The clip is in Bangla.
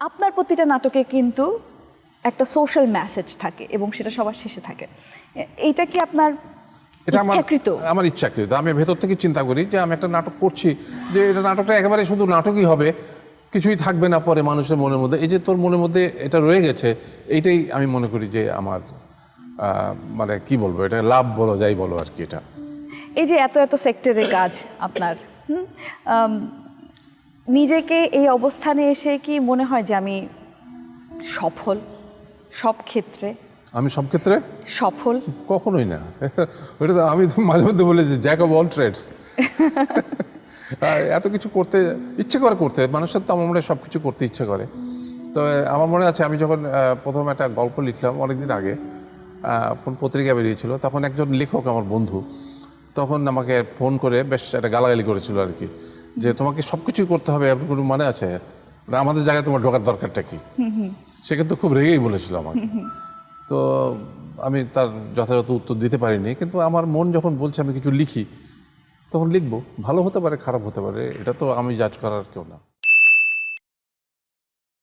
আপনার প্রতিটা নাটকে কিন্তু একটা সোশ্যাল মেসেজ থাকে এবং সেটা সবার শেষে থাকে। এইটা কি আপনার এটা ইচ্ছাকৃত? আমার ইচ্ছাকৃত। আমি ভেতর থেকে চিন্তা করি যে আমি একটা নাটক করছি, যে এটা নাটকটা একেবারে শুধু নাটকই হবে, কিছুই থাকবে না পরে মানুষের মনের মধ্যে। এই যে তোর মনের মধ্যে এটা রয়ে গেছে, এইটাই আমি মনে করি যে আমার মানে কি বলবো, এটা লাভ বলো যাই বলো আর কি। এটা এই যে এত এত সেক্টরের কাজ আপনার, নিজেকে এই অবস্থানে এসে কি মনে হয় যে আমি সফল সব ক্ষেত্রে? আমি সব ক্ষেত্রে সফল কখনোই না। ওটা তো আমি তো মাঝে মধ্যে বলি যে জ্যাক অফ অল ট্রেডস। এত কিছু করতে ইচ্ছে করে, করতে মানুষের তো আমার মনে হয় সব কিছু করতে ইচ্ছে করে। তো আমার মনে আছে আমি যখন প্রথম একটা গল্প লিখলাম অনেকদিন আগে, কোন পত্রিকা বেরিয়েছিল, তখন একজন লেখক আমার বন্ধু তখন আমাকে ফোন করে বেশ একটা গালাগালি করেছিল আর কি, যে তোমাকে সব কিছুই করতে হবে, এমন কোনো মানে আছে? আমাদের জায়গায় তোমার ঢোকার দরকারটা কি? সে কিন্তু খুব রেগেই বলেছিল আমাকে। তো আমি তার যথাযথ উত্তর দিতে পারিনি, কিন্তু আমার মন যখন বলছে আমি কিছু লিখি, তখন লিখবো। ভালো হতে পারে, খারাপ হতে পারে, এটা তো আমি জাজ করার কেউ না।